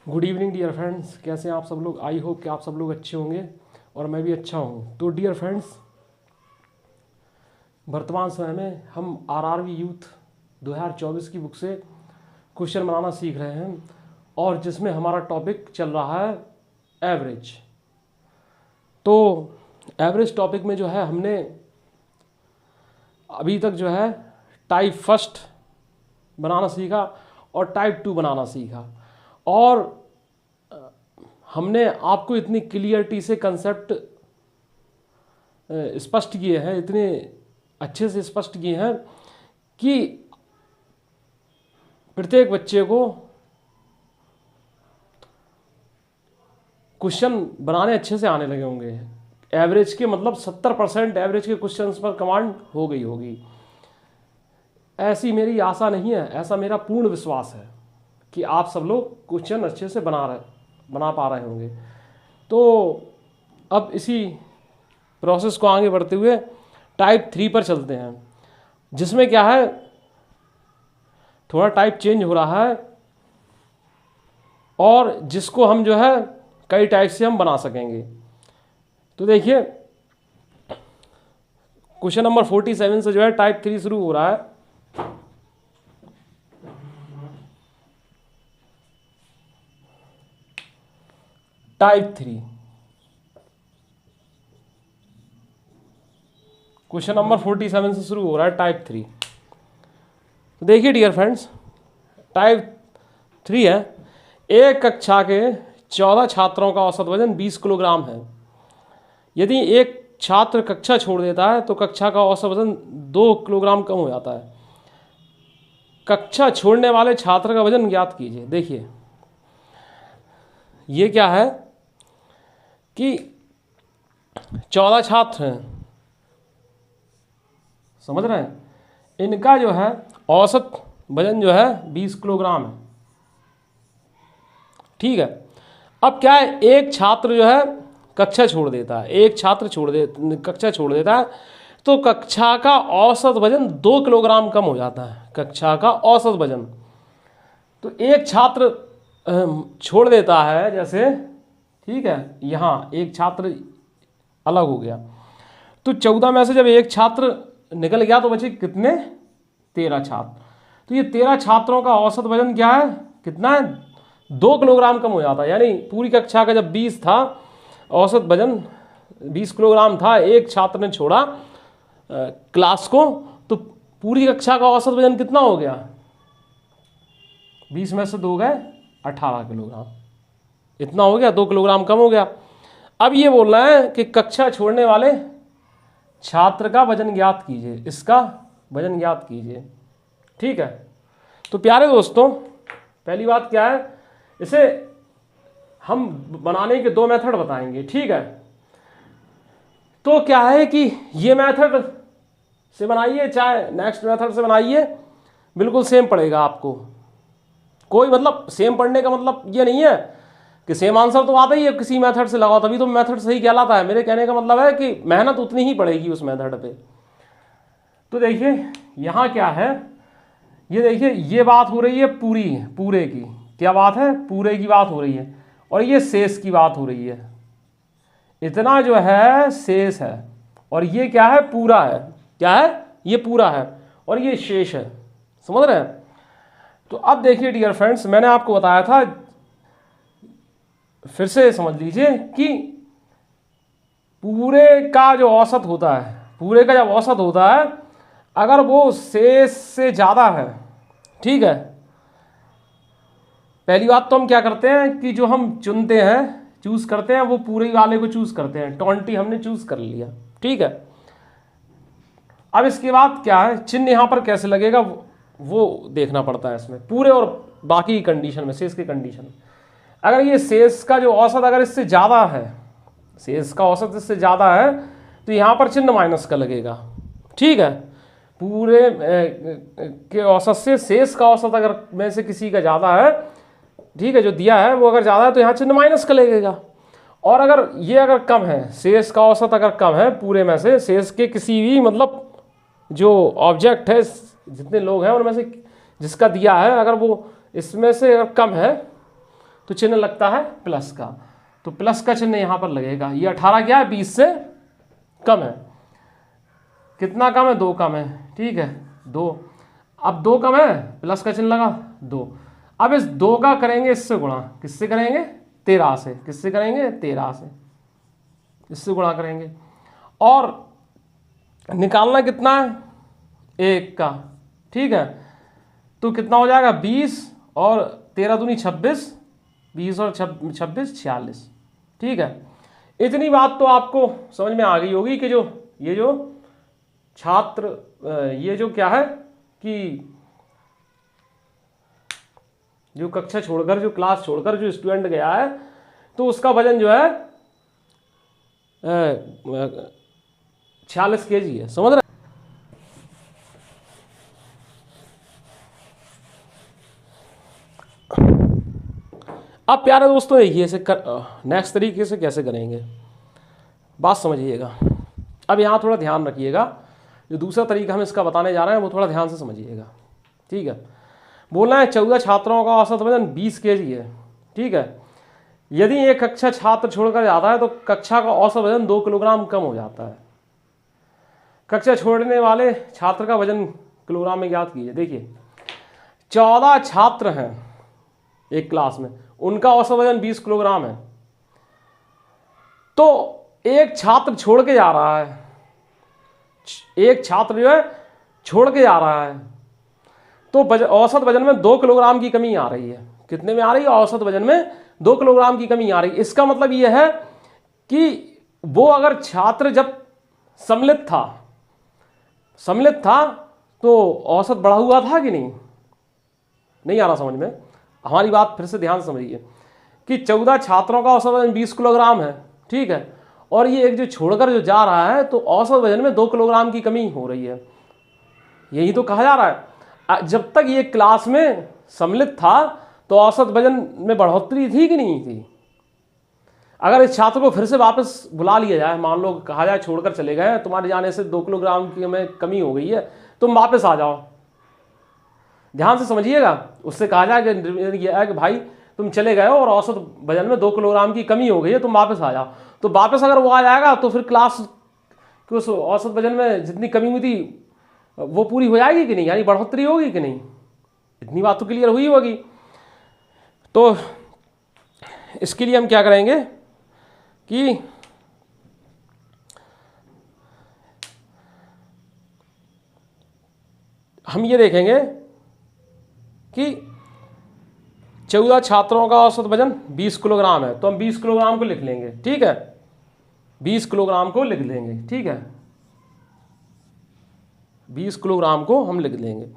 Good evening dear friends, कैसे हैं आप सब लोग। आई होप कि आप सब लोग अच्छे होंगे और मैं भी अच्छा हूं। तो डियर फ्रेंड्स, वर्तमान समय में हम आरआरबी यूथ 2024 की बुक से क्वेश्चन बनाना सीख रहे हैं और जिसमें हमारा टॉपिक चल रहा है एवरेज। तो एवरेज टॉपिक में जो है हमने अभी तक जो है टाइप फर्स्ट बनाना सीखा और टाइप टू बनाना सीखा और हमने आपको इतनी क्लियरिटी से कंसेप्ट स्पष्ट किए हैं, इतने अच्छे से स्पष्ट किए हैं कि प्रत्येक बच्चे को क्वेश्चन बनाने अच्छे से आने लगे होंगे। एवरेज के मतलब 70% एवरेज के क्वेश्चंस पर कमांड हो गई होगी। ऐसी मेरी आशा नहीं है, ऐसा मेरा पूर्ण विश्वास है कि आप सब लोग क्वेश्चन अच्छे से बना पा रहे होंगे। तो अब इसी प्रोसेस को आगे बढ़ते हुए टाइप 3 पर चलते हैं, जिसमें क्या है थोड़ा टाइप चेंज हो रहा है और जिसको हम जो है कई टाइप से हम बना सकेंगे। तो देखिए क्वेश्चन नंबर 47 से जो है टाइप 3 शुरू हो रहा है। टाइप 3 क्वेश्चन नंबर 47 से शुरू हो रहा है टाइप 3। तो देखिए डियर फ्रेंड्स, टाइप 3 है। एक कक्षा के 14 छात्रों का औसत वजन 20 किलोग्राम है। यदि एक छात्र कक्षा छोड़ देता है तो कक्षा का औसत वजन 2 किलोग्राम कम हो जाता है। कक्षा छोड़ने वाले छात्र का वजन ज्ञात कीजिए। देखिए ये क्या है कि 14 छात्र हैं, समझ रहे हैं, इनका जो है औसत वजन जो है 20 किलोग्राम है। ठीक है, अब क्या है, एक छात्र जो है कक्षा छोड़ देता है, एक छात्र कक्षा छोड़ देता है तो कक्षा का औसत वजन 2 किलोग्राम कम हो जाता है। कक्षा का औसत वजन, तो एक छात्र छोड़ देता है, जैसे ठीक है यहाँ एक छात्र अलग हो गया तो 14 में से जब एक छात्र निकल गया तो बचे कितने, 13 छात्र। तो ये 13 छात्रों का औसत वजन क्या है, कितना है, 2 किलोग्राम कम हो जाता है। यानी पूरी कक्षा का जब 20 था, औसत वजन 20 किलोग्राम था, एक छात्र ने छोड़ा क्लास को तो पूरी कक्षा का औसत वजन कितना हो गया, 20 में से 2 गए 18 किलोग्राम, इतना हो गया, 2 किलोग्राम कम हो गया। अब ये बोल रहा है कि कक्षा छोड़ने वाले छात्र का वजन ज्ञात कीजिए, इसका वजन ज्ञात कीजिए। ठीक है, तो प्यारे दोस्तों पहली बात क्या है, इसे हम बनाने के 2 मेथड बताएंगे। ठीक है, तो क्या है कि ये मेथड से बनाइए चाहे नेक्स्ट मेथड से बनाइए, बिल्कुल सेम पड़ेगा आपको। कोई मतलब सेम पढ़ने का मतलब ये नहीं है कि सेम आंसर तो आता ही है, किसी मेथड से लगाओ तभी तो मेथड सही कहलाता है। मेरे कहने का मतलब है कि मेहनत उतनी ही पड़ेगी उस मेथड पे। तो देखिए यहाँ क्या है, ये देखिए ये बात हो रही है पूरे की, क्या बात है, पूरे की बात हो रही है और ये शेष की बात हो रही है। इतना जो है शेष है और ये क्या है, पूरा है। क्या है, ये पूरा है और ये शेष है, समझ रहे हैं। तो अब देखिए डियर फ्रेंड्स, मैंने आपको बताया था, फिर से समझ लीजिए कि पूरे का जो औसत होता है, पूरे का जब औसत होता है अगर वो शेष से ज़्यादा है, ठीक है, पहली बात तो हम क्या करते हैं कि जो हम चुनते हैं, चूज़ करते हैं, वो पूरे वाले को चूज़ करते हैं। 20 हमने चूज़ कर लिया, ठीक है। अब इसके बाद क्या है, चिन्ह यहाँ पर कैसे लगेगा वो देखना पड़ता है इसमें, पूरे और बाकी कंडीशन में, शेष की कंडीशन। अगर ये शेष का जो औसत अगर इससे ज़्यादा है, शेष का औसत इससे ज़्यादा है तो यहाँ पर चिन्ह माइनस का लगेगा। ठीक है, पूरे के औसत से शेष का औसत अगर में से किसी का ज़्यादा है, ठीक है, जो दिया है वो अगर ज़्यादा है तो यहाँ चिन्ह माइनस का लगेगा। और अगर ये अगर कम है, शेष का औसत अगर कम है पूरे में से, शेष के किसी भी मतलब जो ऑब्जेक्ट है, जितने लोग हैं उनमें से जिसका दिया है, अगर वो इसमें से अगर कम है तो चिन्ह लगता है प्लस का, तो प्लस का चिन्ह यहाँ पर लगेगा। ये 18 क्या है, 20 से कम है। कितना कम है, 2 कम है, ठीक है 2। अब 2 कम है, प्लस का चिन्ह लगा 2। अब इस 2 का करेंगे इससे गुणा, किससे करेंगे, 13 से। किससे करेंगे, 13 से, इससे गुणा करेंगे। और निकालना कितना है, 1 का, ठीक है। तो कितना हो जाएगा, 20 और 13 दूनी 26, 20 और 26 46, ठीक है। इतनी बात तो आपको समझ में आ गई होगी कि ये जो छात्र ये जो क्या है कि जो कक्षा छोड़कर, जो क्लास छोड़कर जो स्टूडेंट गया है, तो उसका वजन जो है 46 kg है, समझ रहे। अब प्यारे दोस्तों देखिए इसे नेक्स्ट तरीके से कैसे करेंगे, बात समझिएगा। अब यहाँ थोड़ा ध्यान रखिएगा, जो दूसरा तरीका हम इसका बताने जा रहे हैं वो थोड़ा ध्यान से समझिएगा, ठीक है। बोलना है 14 छात्रों का औसत वजन 20 kg है, ठीक है। यदि एक कक्षा छात्र छोड़कर जाता है तो कक्षा का औसत वजन 2 किलोग्राम कम हो जाता है। कक्षा छोड़ने वाले छात्र का वजन किलोग्राम में ज्ञात कीजिए। देखिए 14 छात्र हैं एक क्लास में, उनका औसत वजन 20 किलोग्राम है। तो एक छात्र छोड़ के जा रहा है, एक छात्र जो है छोड़ के जा रहा है, तो औसत वजन में 2 किलोग्राम की कमी आ रही है। कितने में आ रही है, औसत वजन में 2 किलोग्राम की कमी आ रही है। इसका मतलब यह है कि वो अगर छात्र जब सम्मिलित था तो औसत बढ़ा हुआ था कि नहीं आ रहा समझ में। हमारी बात फिर से ध्यान से समझिए कि 14 छात्रों का औसत वजन 20 किलोग्राम है, ठीक है। और ये एक जो छोड़कर जो जा रहा है तो औसत वजन में 2 किलोग्राम की कमी हो रही है, यही तो कहा जा रहा है। जब तक ये क्लास में सम्मिलित था तो औसत वजन में बढ़ोतरी थी कि नहीं थी। अगर इस छात्र को फिर से वापस बुला लिया जाए, मान लो कहा जाए छोड़कर चले गए, तुम्हारे जाने से 2 किलोग्राम की में कमी हो गई है, तुम वापस आ जाओ, ध्यान से समझिएगा। उससे कहा जाए कि भाई तुम चले गए हो और औसत वजन में 2 किलोग्राम की कमी हो गई है, तुम वापस आ जाओ। तो वापस अगर वो आ जाएगा तो फिर क्लास के उस औसत वजन में जितनी कमी हुई थी वो पूरी हो जाएगी कि नहीं, यानी बढ़ोतरी होगी कि नहीं। इतनी बात तो क्लियर हुई होगी। तो इसके लिए हम क्या करेंगे कि हम ये देखेंगे कि 14 छात्रों का औसत वजन 20 किलोग्राम है, तो हम 20 किलोग्राम को लिख लेंगे, ठीक है। 20 किलोग्राम को लिख लेंगे, ठीक है। 20 किलोग्राम को हम लिख लेंगे।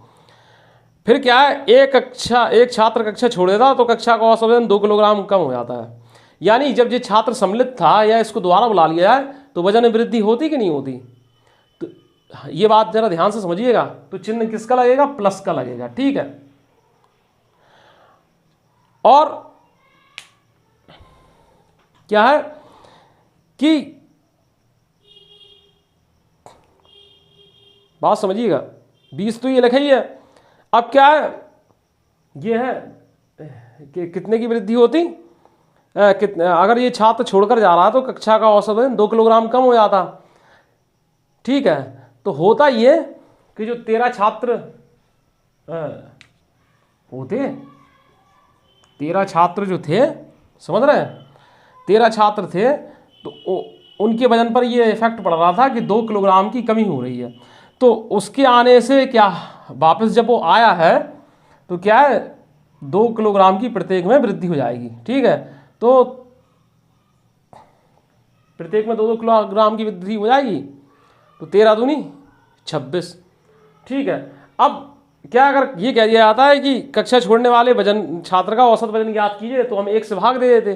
फिर क्या है, एक छात्र कक्षा छोड़ देता तो कक्षा का औसत वजन 2 किलोग्राम कम हो जाता है। यानी जब ये छात्र सम्मिलित था या इसको दोबारा बुला लिया जाए तो वजन में वृद्धि होती कि नहीं होती। तो ये बात जरा ध्यान से समझिएगा। तो चिन्ह किसका लगेगा, प्लस का लगेगा, ठीक है। और क्या है कि बात समझिएगा, 20 तो ये लिखा ही है। अब क्या है, ये है कि कितने की वृद्धि होती, अगर ये छात्र छोड़कर जा रहा तो कक्षा का औसत वजन 2 किलोग्राम कम हो जाता, ठीक है। तो होता ये कि जो 13 छात्र होते, 13 छात्र जो थे, समझ रहे हैं, 13 छात्र थे, तो उनके वजन पर ये इफेक्ट पड़ रहा था कि 2 किलोग्राम की कमी हो रही है। तो उसके आने से क्या, वापस जब वो आया है तो क्या है, 2 किलोग्राम की प्रत्येक में वृद्धि हो जाएगी, ठीक है। तो प्रत्येक में 2-2 किलोग्राम की वृद्धि हो जाएगी, तो 13 दूनी 26, ठीक है। अब क्या, अगर ये कह दिया जाता है कि कक्षा छोड़ने वाले वजन छात्र का औसत वजन ज्ञात कीजिए, तो हम 1 से भाग दे देते,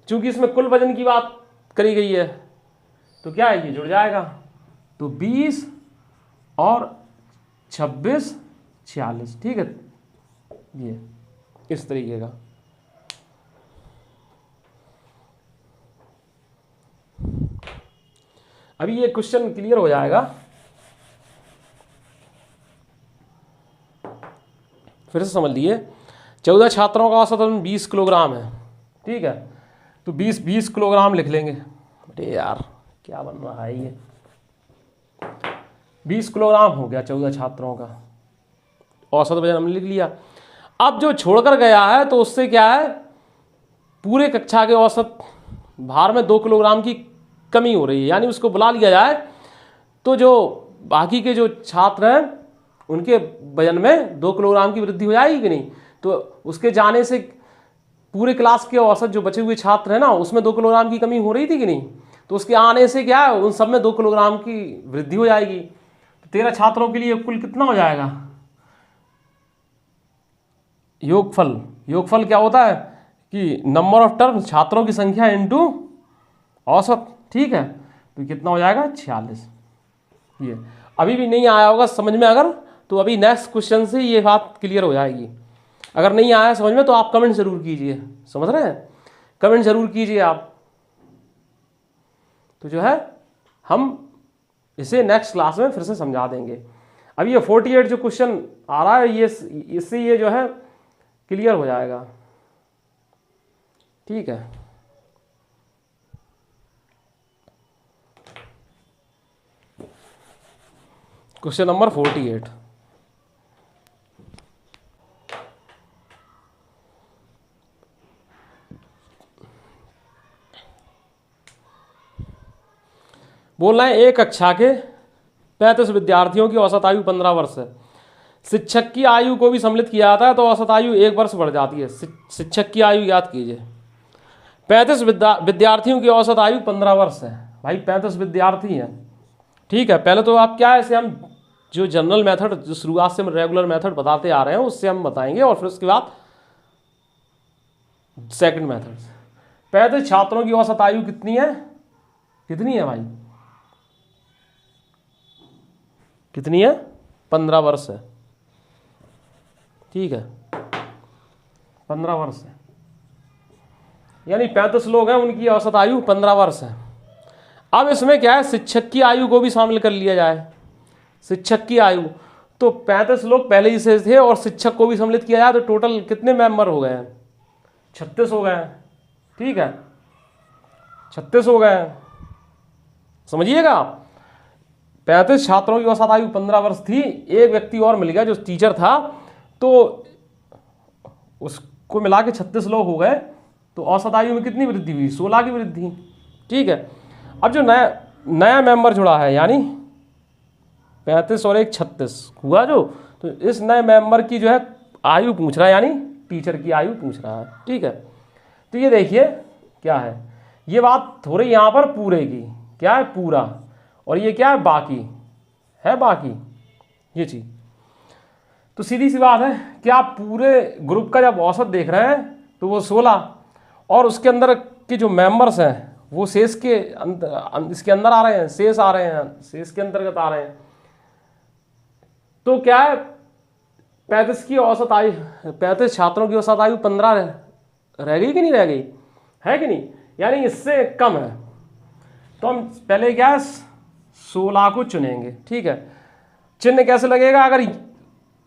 क्योंकि इसमें कुल वजन की बात करी गई है। तो क्या है, ये जुड़ जाएगा, तो 20 और 26 46, ठीक है। ये इस तरीके का। अभी ये क्वेश्चन क्लियर हो जाएगा। फिर से समझ लिए, 14 छात्रों का औसत 20 किलोग्राम है, ठीक है, तो 20 किलोग्राम लिख लेंगे। अरे यार क्या बन रहा है ये, 20 किलोग्राम हो गया 14 छात्रों का औसत वजन हमने लिख लिया। अब जो छोड़कर गया है तो उससे क्या है, पूरे कक्षा के औसत भार में 2 किलोग्राम की कमी हो रही है, यानी उसको बुला लिया जाए तो जो बाकी के जो छात्र हैं उनके वजन में 2 किलोग्राम की वृद्धि हो जाएगी कि नहीं। तो उसके जाने से पूरे क्लास के औसत जो बचे हुए छात्र हैं ना उसमें 2 किलोग्राम की कमी हो रही थी कि नहीं, तो उसके आने से क्या है उन सब में 2 किलोग्राम की वृद्धि हो जाएगी। तो 13 छात्रों के लिए कुल कितना हो जाएगा, योगफल क्या होता है कि नंबर ऑफ टर्म, छात्रों की संख्या इनटू औसत, ठीक है, तो कितना हो जाएगा 46। ये अभी भी नहीं आया होगा समझ में अगर, तो अभी नेक्स्ट क्वेश्चन से ये बात क्लियर हो जाएगी। अगर नहीं आया समझ में तो आप कमेंट जरूर कीजिए, समझ रहे हैं, कमेंट जरूर कीजिए आप। तो जो है हम इसे नेक्स्ट क्लास में फिर से समझा देंगे। अभी ये 48 जो क्वेश्चन आ रहा है ये इससे ये जो है क्लियर हो जाएगा, ठीक है। क्वेश्चन नंबर 48, बोल रहे हैं एक कक्षा के 35 विद्यार्थियों की औसत आयु 15 वर्ष है। शिक्षक की आयु को भी सम्मिलित किया जाता है तो औसत आयु 1 वर्ष बढ़ जाती है। शिक्षक की आयु याद कीजिए, 35 विद्यार्थियों की औसत आयु 15 वर्ष है। भाई 35 विद्यार्थी हैं, ठीक है। पहले तो आप क्या है, इसे हम जो जनरल मेथड, जो शुरुआत से हम रेगुलर मेथड बताते आ रहे हैं उससे हम बताएंगे, और फिर उसके बाद सेकंड मेथड। 35 छात्रों की औसत आयु कितनी है, कितनी है भाई, कितनी है, 15 वर्ष है, ठीक है, 15 वर्ष है, यानी 35 लोग हैं उनकी औसत आयु 15 वर्ष है। अब इसमें क्या है, शिक्षक की आयु को भी शामिल कर लिया जाए। शिक्षक की आयु तो 35 लोग पहले ही से थे और शिक्षक को भी सम्मिलित किया जाए तो टोटल कितने मेंबर हो गए हैं, 36 हो गए हैं, ठीक है, 36 हो गए हैं, समझिएगा। 35 छात्रों की औसत आयु 15 वर्ष थी, एक व्यक्ति और मिल गया जो टीचर था, तो उसको मिला के 36 लोग हो गए, तो औसत आयु में कितनी वृद्धि हुई, 16 की वृद्धि, ठीक है। अब जो नया मेंबर जुड़ा है, यानी 35 और 1 36 हुआ जो, तो इस नए मेंबर की जो है आयु पूछ रहा है, यानी टीचर की आयु पूछ रहा है, ठीक है। तो ये देखिए क्या है, ये बात हो रही यहाँ पर पूरे की, क्या है पूरा, और ये क्या है बाकी है, बाकी ये चीज। तो सीधी सी बात है कि आप पूरे ग्रुप का जब औसत देख रहे हैं तो वो 16, और उसके अंदर के जो मेंबर्स हैं वो शेष के इसके अंदर आ रहे हैं, शेष आ रहे हैं, शेष के अंतर्गत आ रहे हैं। तो क्या है, 35 की औसत आयु, 35 छात्रों की औसत आयु 15 रह गई कि नहीं रह गई, है कि नहीं, यानी इससे कम है। तो हम पहले क्या है 16 को चुनेंगे, ठीक है। चिन्ह कैसे लगेगा, अगर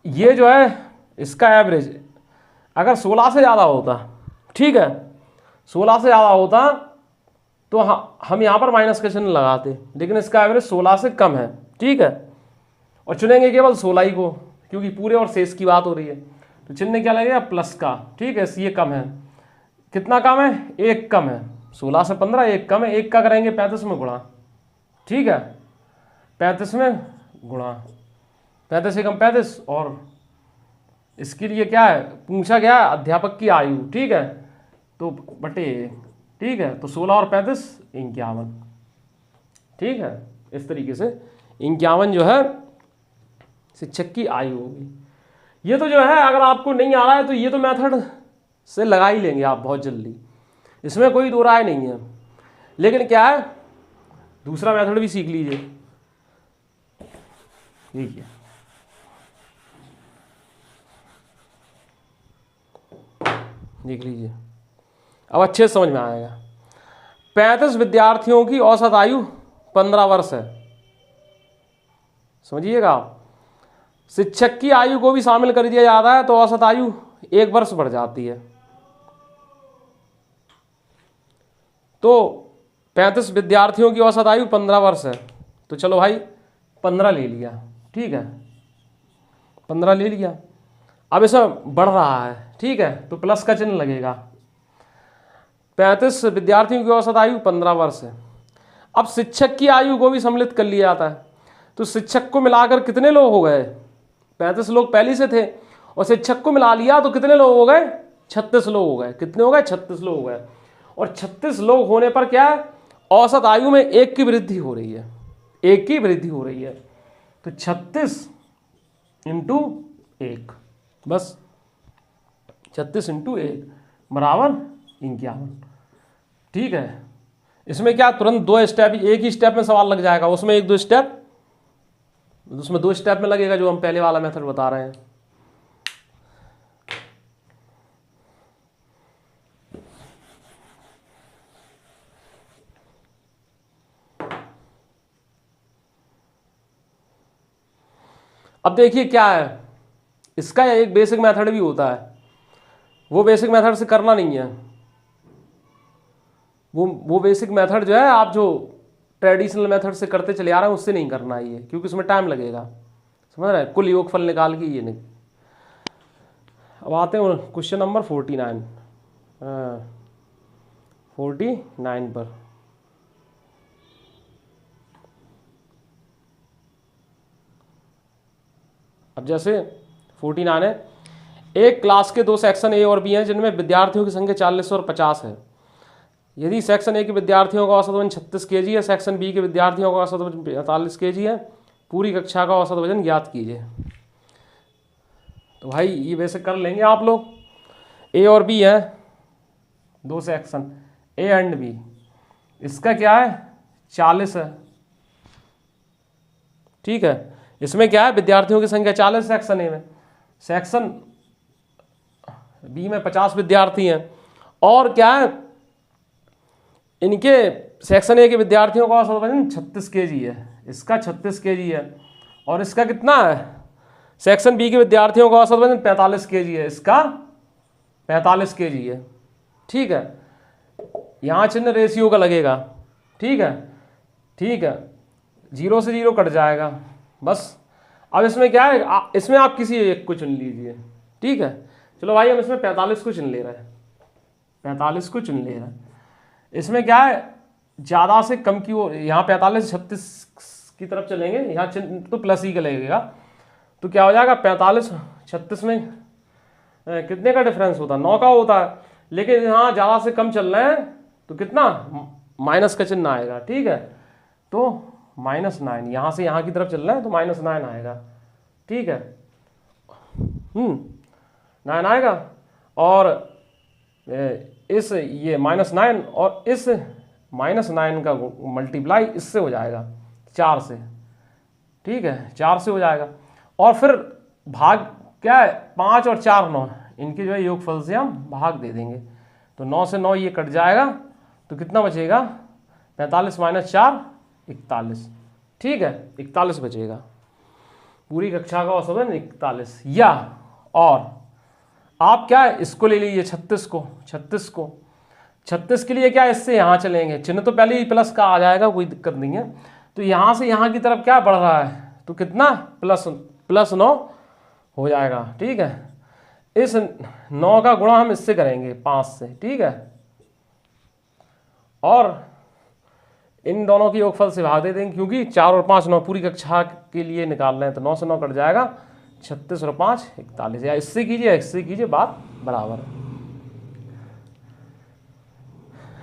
ये जो है इसका एवरेज अगर 16 से ज़्यादा होता, ठीक है, 16 से ज़्यादा होता तो हम यहाँ पर माइनस का चिन्ह लगाते, लेकिन इसका एवरेज 16 से कम है, ठीक है, और चुनेंगे केवल 16 ही को, क्योंकि पूरे और शेष की बात हो रही है। तो चिन्ह क्या लगेगा, प्लस का, ठीक है, ये कम है, कितना कम है, 1 कम है, 16 से 15 1 कम है, 1 का करेंगे 35 में गुणा, ठीक है, 35 में गुणा, 35 से कम 35, और इसके लिए क्या है पूछा गया अध्यापक की आयु, ठीक है, तो बटे, ठीक है, तो 16 और 35 51, ठीक है। इस तरीके से 51 जो है शिक्षक की आयु होगी। ये तो जो है अगर आपको नहीं आ रहा है तो ये तो मेथड से लगा ही लेंगे आप बहुत जल्दी, इसमें कोई दो राय नहीं है। लेकिन क्या है, दूसरा मेथड भी सीख लीजिए, ठीक है। देख लीजिए, अब अच्छे से समझ में आएगा। 35 विद्यार्थियों की औसत आयु 15 वर्ष है, समझिएगा। शिक्षक की आयु को भी शामिल कर दिया जाता है तो औसत आयु 1 वर्ष बढ़ जाती है। तो 35 विद्यार्थियों की औसत आयु 15 वर्ष है, तो चलो भाई 15 ले लिया, ठीक है, 15 ले लिया। अब इसमें बढ़ रहा है, ठीक है, तो प्लस का चिन्ह लगेगा। 35 विद्यार्थियों की औसत आयु 15 वर्ष है। अब शिक्षक की आयु को भी सम्मिलित कर लिया जाता है, तो शिक्षक को मिलाकर कितने लोग हो गए? 35 लोग पहले से थे और शिक्षक को मिला लिया तो कितने लोग हो गए? 36 लोग हो गए। कितने हो गए? 36 लोग हो गए। और 36 लोग होने पर क्या है? औसत आयु में 1 की वृद्धि हो रही है, 1 की वृद्धि हो रही है। तो 36 इंटू 1, बस 36 इंटू 1 बराबर 51, ठीक है। इसमें क्या तुरंत 2 स्टेप, एक ही स्टेप में सवाल लग जाएगा, उसमें 1-2 स्टेप, उसमें 2 स्टेप में लगेगा जो हम पहले वाला मेथड बता रहे हैं। अब देखिए क्या है, इसका एक बेसिक मेथड भी होता है, वो बेसिक मेथड से करना नहीं है। वो बेसिक मेथड जो है, आप जो ट्रेडिशनल मेथड से करते चले आ रहे हैं उससे नहीं करना है ये, क्योंकि उसमें टाइम लगेगा, समझ रहे हैं। कुल योगफल निकाल के ये नहीं। अब आते हैं क्वेश्चन नंबर 49 पर। अब जैसे 49 है, एक क्लास के 2 सेक्शन ए और बी हैं जिनमें विद्यार्थियों की संख्या 40 और 50 है। यदि सेक्शन ए के विद्यार्थियों का औसत वजन 36 kg है, सेक्शन बी के विद्यार्थियों का औसत वजन 45 kg है, पूरी कक्षा का औसत वजन ज्ञात कीजिए। तो भाई ये वैसे कर लेंगे आप लोग। ए और बी है 2 सेक्शन, ए एंड बी, इसका क्या है 40 है, ठीक है। इसमें क्या है, विद्यार्थियों की संख्या 40 सेक्शन ए में, सेक्शन बी में 50 विद्यार्थी हैं। और क्या है, इनके सेक्शन ए के विद्यार्थियों का औसत वजन 36 kg है, इसका 36 kg है। और इसका कितना है, सेक्शन बी के विद्यार्थियों का औसत वजन 45 kg है, इसका 45 kg है, ठीक है। यहाँ चिन्ह रेशियो का लगेगा, ठीक है, ठीक है, 0 से 0 कट जाएगा बस। अब इसमें क्या है, इसमें आप किसी एक को चुन लीजिए, ठीक है। चलो भाई हम इसमें 45 को चुन ले रहे हैं, 45 को चुन ले रहे हैं। इसमें क्या है, ज़्यादा से कम की ओर, यहाँ 45 से 36 की तरफ चलेंगे, यहाँ चिन्ह तो प्लस ही का लगेगा, तो क्या हो जाएगा 45 36 में कितने का डिफरेंस होता है, 9 का होता है। लेकिन यहाँ ज़्यादा से कम चल रहे हैं तो कितना, माइनस का चिन्ह आएगा, ठीक है। तो -9, यहाँ से यहाँ की तरफ चल रहे हैं तो -9 आएगा, ठीक है, 9 आएगा। और इस ये -9 और इस -9 का मल्टीप्लाई इससे हो जाएगा 4 से, ठीक है, 4 से हो जाएगा। और फिर भाग क्या है, 5 और 4 9, इनके जो है योगफल से हम भाग दे देंगे, तो 9 से 9 ये कट जाएगा, तो कितना बचेगा, 45 - 4 41, ठीक है, 41 बचेगा। पूरी कक्षा का औसत वजन 41। या और आप क्या है, इसको ले लीजिए 36 को, 36 के लिए क्या, इससे यहाँ चलेंगे, चिन्ह तो पहले ही प्लस का आ जाएगा, कोई दिक्कत नहीं है। तो यहाँ से यहाँ की तरफ क्या बढ़ रहा है, तो कितना +9 हो जाएगा, ठीक है। इस 9 का गुणा हम इससे करेंगे 5 से, ठीक है, और इन दोनों की योगफल से भाग दे देंगे, क्योंकि 4 और 5 9 पूरी कक्षा के लिए निकाल रहे हैं, तो 9 से 9 कट जाएगा, 36 और 5 41, या इससे कीजिए, बात बराबर है।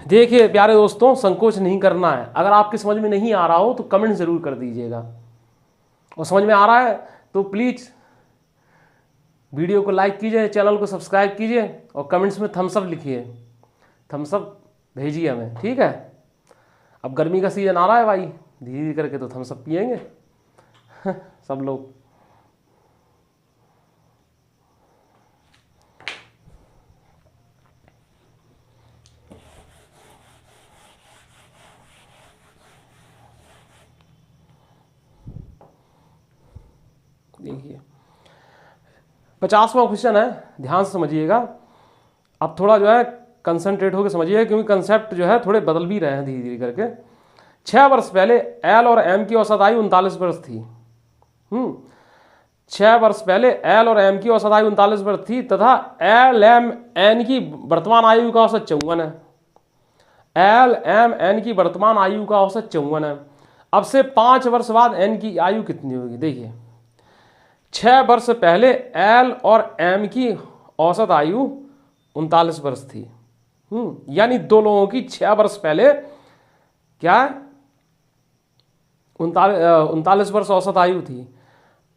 देखिए प्यारे दोस्तों, संकोच नहीं करना है। अगर आपके समझ में नहीं आ रहा हो तो कमेंट जरूर कर दीजिएगा, और समझ में आ रहा है तो प्लीज़ वीडियो को लाइक कीजिए, चैनल को सब्सक्राइब कीजिए, और कमेंट्स में थम्स अप लिखिए, थम्स अप भेजिए हमें, ठीक है। अब गर्मी का सीजन आ रहा है भाई, धीरे धीरे करके तो थम्स अप पिएंगे सब लोग। देखिए 50वां क्वेश्चन है, ध्यान से समझिएगा। अब थोड़ा जो है कंसंट्रेट होकर समझिएगा, क्योंकि कंसेप्ट जो है थोड़े बदल भी रहे हैं धीरे धीरे करके। 6 वर्ष पहले एल और एम की औसत आयु 39 वर्ष थी। 6 वर्ष पहले एल और एम की औसत आयु 39 वर्ष थी तथा एल एम एन की वर्तमान आयु का औसत 54 है। एल एम एन की वर्तमान आयु का औसत 54 है। अब से 5 वर्ष बाद एन की आयु कितनी होगी? देखिए, 6 वर्ष पहले एल और एम की औसत आयु 39 वर्ष थी। यानी दो लोगों की 6 वर्ष पहले क्या 39 वर्ष औसत आयु थी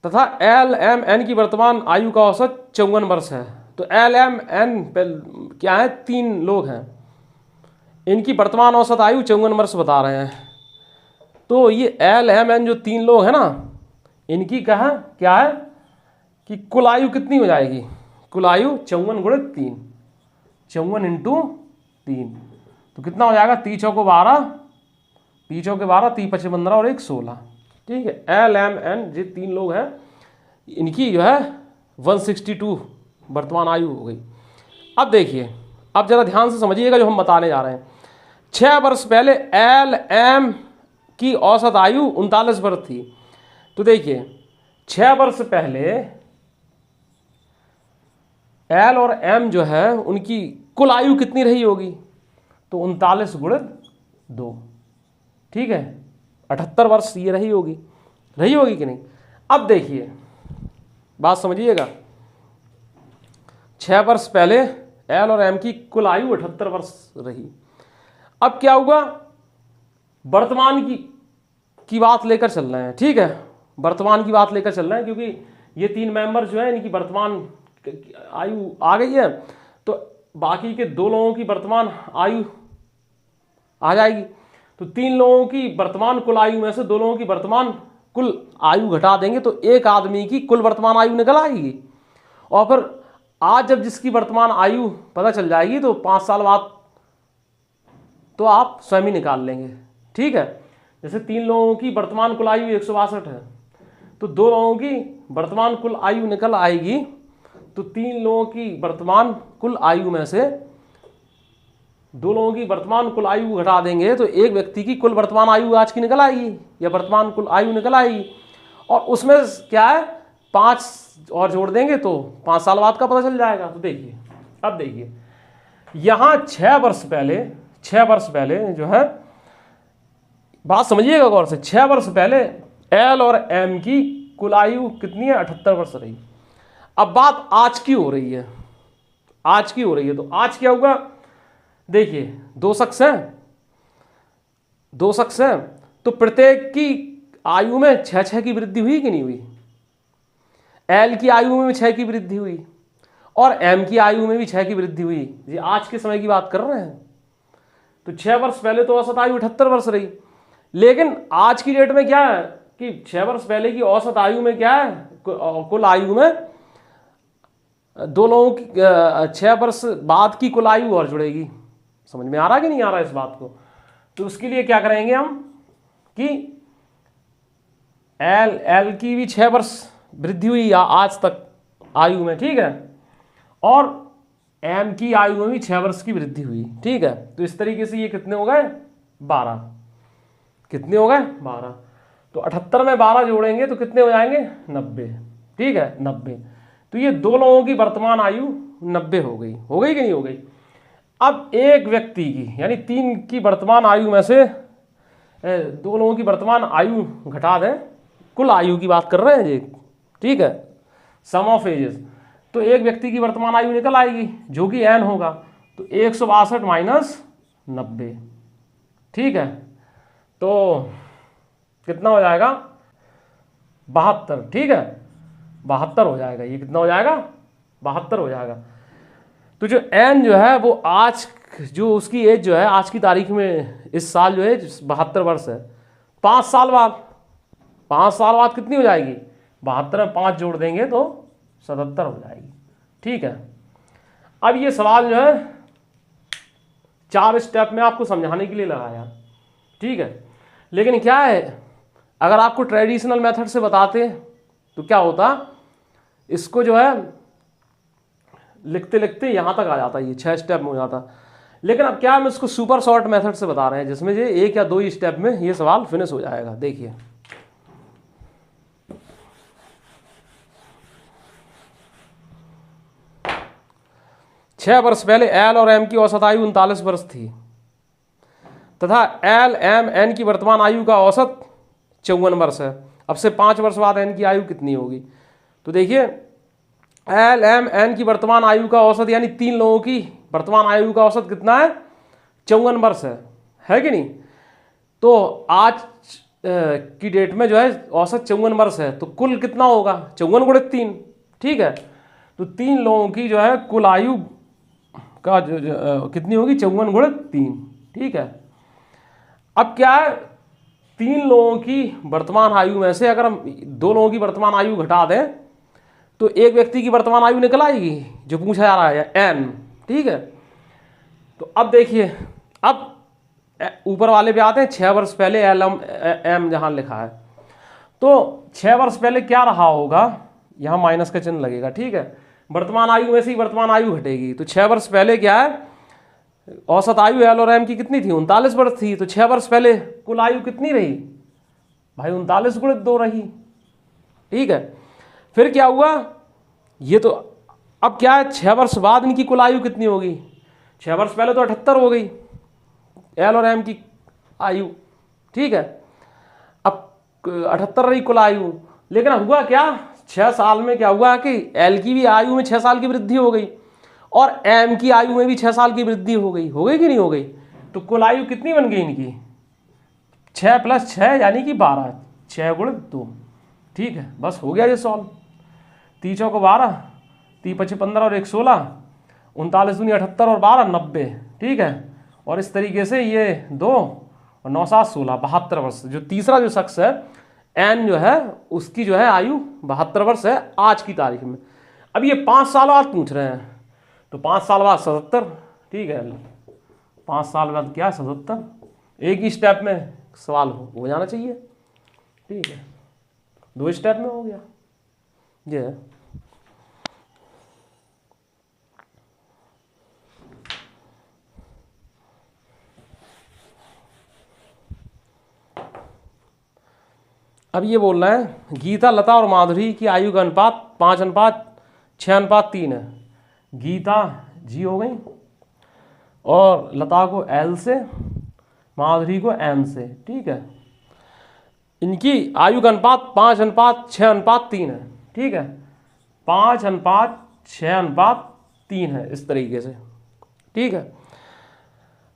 तथा एल एम एन की वर्तमान आयु का औसत 54 वर्ष है। तो एल एम एन क्या है? 3 लोग हैं, इनकी वर्तमान औसत आयु 54 वर्ष बता रहे हैं। तो ये एल एम एन जो 3 लोग हैं ना, इनकी क्या है कि कुल आयु कितनी हो जाएगी? कुल आयु 54 गुणित 3, 54 इंटू 3, तो कितना हो जाएगा? 3 चौको 12, 3 चौके 12, 3 पचे 15 और 1 16। ठीक है, एल एम एन ये 3 लोग हैं, इनकी जो है 162 वर्तमान आयु हो गई। अब देखिए, अब जरा ध्यान से समझिएगा जो हम बताने जा रहे हैं। 6 वर्ष पहले एल एम की औसत आयु 39 वर्ष थी। तो देखिए, 6 वर्ष पहले एल और एम जो है उनकी कुल आयु कितनी रही होगी? तो 39 गुणित 2, ठीक है, 78 वर्ष ये रही होगी कि नहीं? अब देखिए, बात समझिएगा, 6 वर्ष पहले एल और एम की कुल आयु 78 वर्ष रही। अब क्या हुआ? वर्तमान की बात लेकर चल रहे हैं, ठीक है, वर्तमान की बात लेकर चल रहे हैं, क्योंकि ये 3 मेंबर जो है इनकी वर्तमान आयु आ गई है, तो बाकी के 2 लोगों की वर्तमान आयु आ जाएगी। तो 3 लोगों की वर्तमान कुल आयु में से 2 लोगों की वर्तमान कुल आयु घटा देंगे तो एक आदमी की कुल वर्तमान आयु निकल आएगी। और फिर आज जब जिसकी वर्तमान आयु पता चल जाएगी तो 5 साल बाद तो आप स्वयं ही निकाल लेंगे। ठीक है, जैसे 3 लोगों की वर्तमान कुल आयु 162 है, तो 2 लोगों की वर्तमान कुल आयु निकल आएगी। तो 3 लोगों की वर्तमान कुल आयु में से 2 लोगों की वर्तमान कुल आयु घटा देंगे तो एक व्यक्ति की कुल वर्तमान आयु आज की निकल आएगी या वर्तमान कुल आयु निकल आएगी। और उसमें क्या है, 5 और जोड़ देंगे तो 5 साल बाद का पता चल जाएगा। तो देखिए, अब देखिए, यहां 6 वर्ष पहले जो है, बात समझिएगा गौर से, 6 वर्ष पहले एल और एम की कुल आयु कितनी है? 78 वर्ष रही। अब बात आज की हो रही है, तो आज क्या होगा? देखिए, 2 शख्स हैं, तो प्रत्येक की आयु में 6 की वृद्धि हुई कि नहीं हुई? एल की आयु में भी 6 की वृद्धि हुई और एम की आयु में भी 6 की वृद्धि हुई। ये आज के समय की बात कर रहे हैं। तो 6 वर्ष पहले तो औसत आयु 78 वर्ष रही, लेकिन आज की डेट में क्या है कि 6 वर्ष पहले की औसत आयु में क्या है, कुल आयु में 2 लोगों की 6 वर्ष बाद की कुल आयु और जुड़ेगी। समझ में आ रहा कि नहीं आ रहा इस बात को? तो उसके लिए क्या करेंगे हम कि एल की भी 6 वर्ष वृद्धि हुई आज तक आयु में, ठीक है, और एम की आयु में भी 6 वर्ष की वृद्धि हुई। ठीक है, तो इस तरीके से ये कितने हो गए? 12। कितने हो गए? 12। तो 78 में 12 जोड़ेंगे तो कितने हो जाएंगे? 90। ठीक है, 90। तो ये 2 लोगों की वर्तमान आयु 90 हो गई कि नहीं हो गई? अब एक व्यक्ति की यानी 3 की वर्तमान आयु में से 2 लोगों की वर्तमान आयु घटा दें, कुल आयु की बात कर रहे हैं जी, ठीक है, सम ऑफ एजेस। तो एक व्यक्ति की वर्तमान आयु निकल आएगी जो कि n होगा। तो 162 माइनस 90, ठीक है, तो कितना हो जाएगा? 72। ठीक है, 72 हो जाएगा। ये कितना हो जाएगा? 72 हो जाएगा। तो जो n जो है वो आज जो उसकी एज जो है आज की तारीख में इस साल जो है 72 वर्ष है। 5 साल बाद कितनी हो जाएगी? 72 में 5 जोड़ देंगे तो 77 हो जाएगी। ठीक है, अब ये सवाल जो है 4 स्टेप में आपको समझाने के लिए लगाया, ठीक है, लेकिन क्या है, अगर आपको ट्रेडिशनल मेथड से बताते तो क्या होता, इसको जो है लिखते लिखते यहाँ तक आ जाता, ये 6 स्टेप में हो जाता। लेकिन अब क्या हम इसको सुपर शॉर्ट मेथड से बता रहे हैं, जिसमें ये 1 या 2 ही स्टेप में ये सवाल फिनिश हो जाएगा। देखिए, छह वर्ष पहले एल और एम की औसत आयु 39 वर्ष थी तथा एल एम एन की वर्तमान आयु का औसत 54 वर्ष है। अब से 5 वर्ष बाद एन की आयु कितनी होगी? तो देखिए, एल एम एन की वर्तमान आयु का औसत, यानी 3 लोगों की वर्तमान आयु का औसत कितना है? 54 वर्ष है कि नहीं? तो आज की डेट में जो है औसत 54 वर्ष है, तो कुल कितना होगा? 54 गुणित 3, ठीक है। तो 3 लोगों की जो है कुल आयु का कितनी होगी? 54 गुणित 3, ठीक है। अब क्या है, 3 लोगों की वर्तमान आयु में से अगर हम 2 लोगों की वर्तमान आयु घटा दें तो एक व्यक्ति की वर्तमान आयु निकल आएगी, जो पूछा जा रहा है एन, ठीक है। तो अब देखिए, अब ऊपर वाले पे आते हैं। 6 वर्ष पहले एल एम जहां लिखा है, तो 6 वर्ष पहले क्या रहा होगा? यहां माइनस का चिन्ह लगेगा, ठीक है। वर्तमान आयु में से ही वर्तमान आयु घटेगी, तो 6 वर्ष पहले क्या है? औसत आयु एल और एम की कितनी थी? 39 वर्ष थी। तो 6 वर्ष पहले कुल आयु कितनी रही भाई? 39 गुणित 2 रही, ठीक है। फिर क्या हुआ? ये तो अब क्या है, 6 वर्ष बाद इनकी कुल आयु कितनी होगी? 6 वर्ष पहले तो 78 हो गई एल और एम की आयु, ठीक है। अब 78 रही कुल आयु। लेकिन हुआ क्या, 6 साल में क्या हुआ कि एल की भी आयु में 6 साल की वृद्धि हो गई और एम की आयु में भी 6 साल की वृद्धि हो गई कि नहीं हो गई? तो कुल आयु कितनी बन गई इनकी? 6 + 6 यानी कि 12, 6 गुणित 2, ठीक है। बस हो गया ये सॉल्व। 3 चौको 12, 3 × 5 = 15 और 1 16, 39 दूनी 78 और 12 90, ठीक है। और इस तरीके से ये 2 और 9 7 16, 72 वर्ष। जो तीसरा जो शख्स है एन जो है, उसकी जो है आयु 72 वर्ष है आज की तारीख में। अब ये 5 साल बाद पूछ रहे हैं, तो 5 साल बाद 77, ठीक है। 5 साल बाद क्या? 77। एक ही स्टेप में सवाल हो जाना चाहिए, ठीक है। 2 स्टेप में हो गया ये है। अब ये बोल रहे हैं गीता, लता और माधुरी की आयु का अनुपात 5:6:3 है। गीता जी हो गई और लता को एल से, माधुरी को एम से, ठीक है। इनकी आयु का अनुपात 5:6:3 है, ठीक है। 5:6:3 है, इस तरीके से, ठीक है।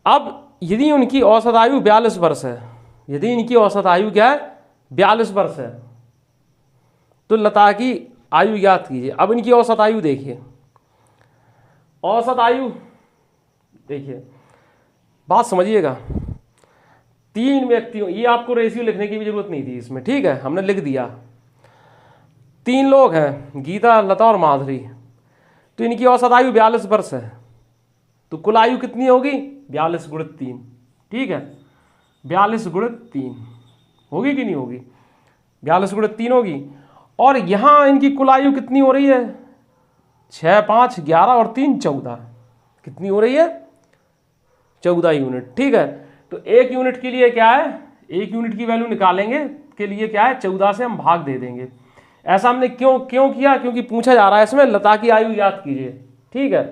अब यदि उनकी औसत आयु 42 वर्ष है, यदि इनकी औसत आयु क्या है? 42 वर्ष है, तो लता की आयु ज्ञात कीजिए। अब इनकी औसत आयु देखिए, औसत आयु देखिए, बात समझिएगा। 3 व्यक्तियों, ये आपको रेशियो लिखने की भी जरूरत नहीं थी इसमें, ठीक है, हमने लिख दिया। 3 लोग हैं, गीता, लता और माधुरी, तो इनकी औसत आयु 42 वर्ष है, तो कुल आयु कितनी होगी? 42 × 3, ठीक है। 42 × 3 होगी कि नहीं होगी? 42 × 3 होगी। और यहां इनकी कुल आयु कितनी हो रही है? 6 5 11 और 3 14, कितनी हो रही है? 14 यूनिट, ठीक है। तो 1 यूनिट के लिए क्या है? 1 यूनिट की वैल्यू निकालेंगे के लिए क्या है? 14 से हम भाग दे देंगे। ऐसा हमने क्यों किया? क्योंकि पूछा जा रहा है इसमें लता की आयु याद कीजिए, ठीक है।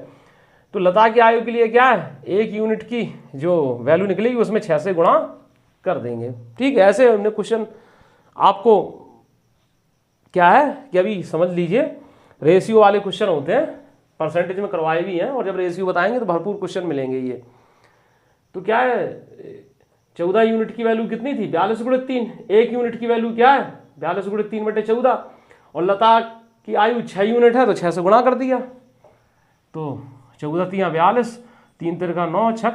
तो लता की आयु के लिए क्या है? 1 यूनिट की जो वैल्यू निकलेगी उसमें 6 से गुणा कर देंगे, ठीक है। ऐसे हमने क्वेश्चन आपको क्या है कि अभी समझ लीजिए, रेशियो वाले क्वेश्चन होते हैं, परसेंटेज में करवाए भी हैं, और जब रेशियो बताएंगे तो भरपूर क्वेश्चन मिलेंगे ये। तो क्या है, 14 यूनिट की वैल्यू कितनी थी? 42 × 3। 1 यूनिट की वैल्यू क्या है? 42 × 3/14। और लता की आयु 6 यूनिट है, तो 6 से गुणा कर दिया, तो 14 × 3 = 42, 3 × 3 = 9, 6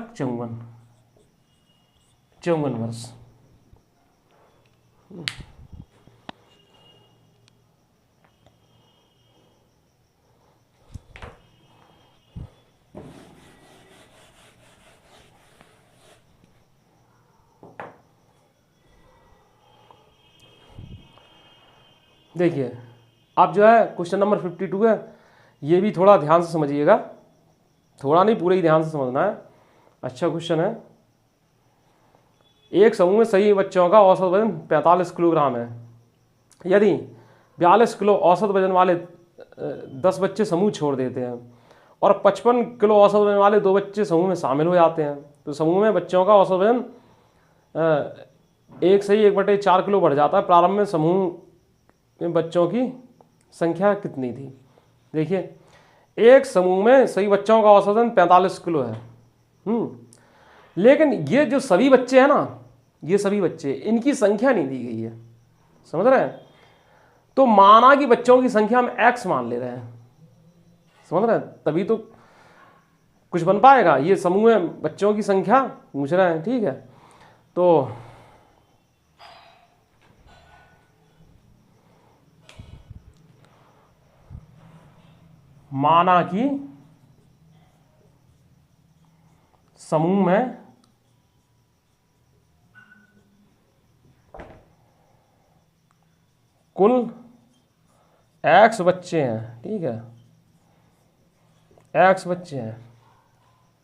54 वर्ष। देखिए अब जो है क्वेश्चन नंबर 52 है ये भी थोड़ा ध्यान से समझिएगा, थोड़ा नहीं पूरे ही ध्यान से समझना है। अच्छा क्वेश्चन है। एक समूह में सही बच्चों का औसत वजन 45 किलोग्राम है। यदि 42 किलो औसत वजन वाले 10 बच्चे समूह छोड़ देते हैं और 55 किलो औसत वजन वाले 2 बच्चे समूह में शामिल हो जाते हैं, तो समूह में बच्चों का औसत वजन 1/4 किलो बढ़ जाता है। प्रारंभ में समूह में बच्चों की संख्या कितनी थी? देखिए, एक समूह में सही बच्चों का औसत वजन 45 किलो है, लेकिन ये जो सभी बच्चे हैं ना, ये सभी बच्चे, इनकी संख्या नहीं दी गई है, समझ रहे हैं? तो माना कि बच्चों की संख्या हम x मान ले रहे हैं, समझ रहे हैं? तभी तो कुछ बन पाएगा। ये समूह में बच्चों की संख्या पूछ रहे हैं, ठीक है? तो माना कि समूह में कुल x बच्चे हैं, ठीक है? x बच्चे हैं,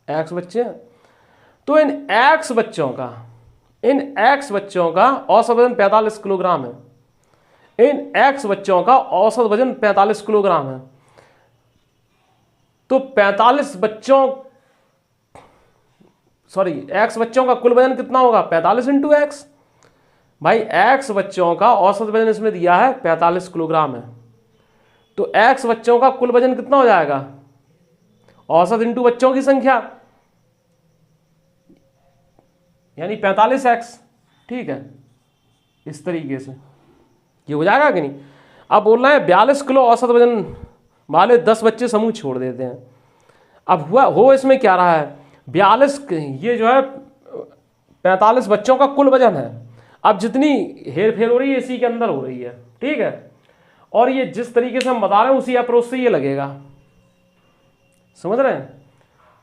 x बच्चे हैं। तो इन x बच्चों का औसत वजन 45 किलोग्राम है। इन x बच्चों का औसत वजन 45 किलोग्राम है। तो 45 बच्चों x बच्चों का कुल वजन कितना होगा? 45 इंटू x। भाई x बच्चों का औसत वजन इसमें दिया है 45 किलोग्राम है, तो x बच्चों का कुल वजन कितना हो जाएगा? औसत इंटू बच्चों की संख्या, यानी 45x, ठीक है? इस तरीके से ये हो जाएगा कि नहीं? अब बोलना है 42 किलो औसत वजन वाले 10 बच्चे समूह छोड़ देते हैं। अब हो इसमें क्या रहा है? 42, ये जो है 45 बच्चों का कुल वजन है। अब जितनी हेर फेर हो रही है इसी के अंदर हो रही है, ठीक है? और ये जिस तरीके से हम बता रहे हैं उसी अप्रोच से ये लगेगा, समझ रहे हैं?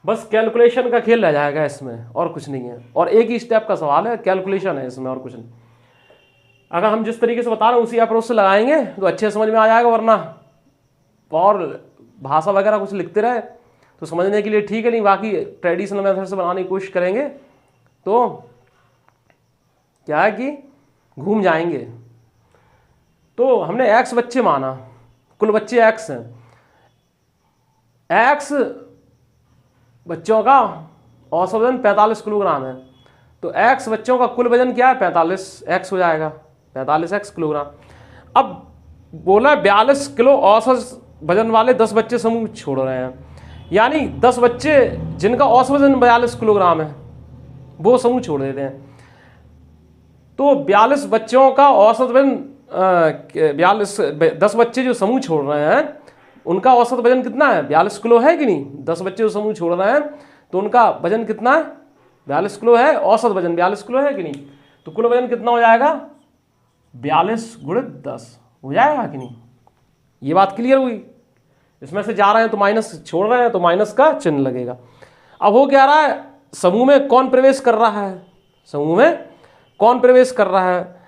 बस कैलकुलेशन का खेल रह जाएगा इसमें, और कुछ नहीं है। और एक ही स्टेप का सवाल है, कैलकुलेशन है इसमें, और कुछ नहीं। अगर हम जिस तरीके से बता रहे हैं उसी अप्रोच से लगाएंगे तो अच्छे समझ में आ जाएगा, वरना और भाषा वगैरह कुछ लिखते रहे तो समझने के लिए ठीक है, नहीं बाकी ट्रेडिशनल मेथड से बनाने की कोशिश करेंगे तो क्या है कि घूम जाएंगे। तो हमने x बच्चे माना, कुल बच्चे x हैं। x बच्चों का औसत वजन 45 किलोग्राम है, तो x बच्चों का कुल वजन क्या है? 45x हो जाएगा, 45x किलोग्राम। अब बोला 42 किलो औसत वजन वाले 10 बच्चे समूह छोड़ रहे हैं, यानी 10 बच्चे जिनका औसत वजन 42 किलोग्राम है वो समूह छोड़ देते हैं। तो 42 बच्चों का औसत वजन 10 बच्चे जो समूह छोड़ रहे हैं उनका औसत वजन कितना है? 42 किलो है कि नहीं? 10 बच्चे जो समूह छोड़ रहे हैं तो उनका वजन कितना है? 42 किलो है। औसत वजन 42 किलो है कि नहीं? तो कुल वजन कितना हो जाएगा? 42 गुणित 10 हो जाएगा कि नहीं? ये बात क्लियर हुई? इसमें से जा रहे हैं तो माइनस, छोड़ रहे हैं तो माइनस का चिन्ह लगेगा। अब हो क्या रहा है? समूह में कौन प्रवेश कर रहा है? समूह में कौन प्रवेश कर रहा है?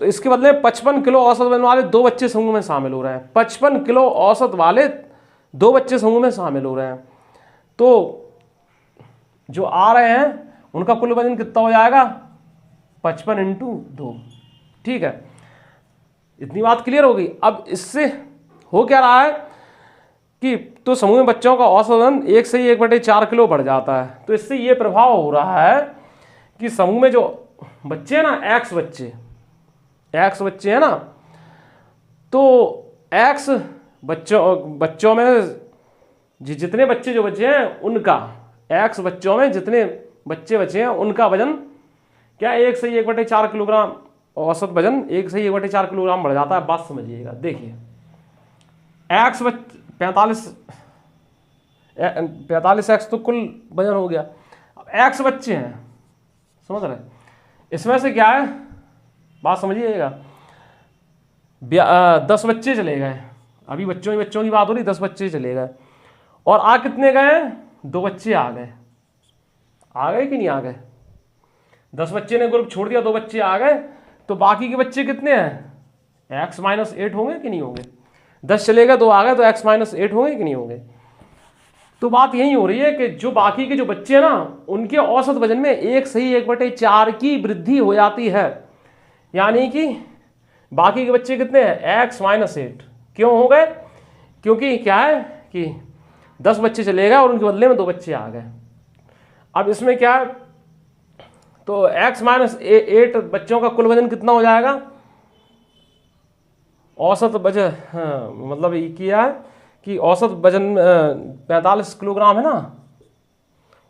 इसके बदले 55 किलो औसत वजन वाले 2 बच्चे समूह में शामिल हो रहे हैं। 55 किलो औसत वाले 2 बच्चे समूह में शामिल हो रहे हैं, तो जो आ रहे हैं उनका कुल वजन कितना हो जाएगा? 55 इंटू 2, ठीक है? इतनी बात क्लियर हो गई। अब इससे हो क्या रहा है कि तो समूह में बच्चों का औसत वजन 1 से 1/4 किलो बढ़ जाता है। तो इससे ये प्रभाव हो रहा है कि समूह में जो बच्चे हैं ना, x बच्चे हैं ना, तो x बच्चों में जितने बच्चे जो बचे हैं उनका, x बच्चों में जितने बच्चे बचे हैं उनका वजन क्या 1 से 1/4 किलोग्राम, औसत वजन 1 से 1/4 किलोग्राम बढ़ जाता है। बात समझिएगा। देखिए x 45x तो कुल वजन हो गया। अब x बच्चे हैं, समझ रहे? इसमें से क्या है, बात समझिएगा। 10 बच्चे चले गए, अभी बच्चों की बात हो रही, 10 बच्चे चले गए और आ कितने गए? 2 बच्चे आ गए कि नहीं आ गए? 10 बच्चे ने ग्रुप छोड़ दिया, 2 बच्चे आ गए, तो बाकी के बच्चे कितने हैं? x - 8 होंगे कि नहीं होंगे? 10 चले गए 2 आ गए तो x माइनस 8 होंगे कि नहीं होंगे। तो बात यही हो रही है कि जो बाकी के जो बच्चे हैं ना उनके औसत वजन में 1/4 की वृद्धि हो जाती है, यानी कि बाकी के बच्चे कितने हैं x माइनस 8 क्यों हो गए, क्योंकि क्या है कि 10 बच्चे चले गए और उनके बदले में 2 बच्चे आ गए। अब इसमें क्या है, तो x माइनस 8 बच्चों का कुल वजन कितना हो जाएगा, औसत वजन, हाँ मतलब ये किया है कि औसत वजन 45 किलोग्राम है ना,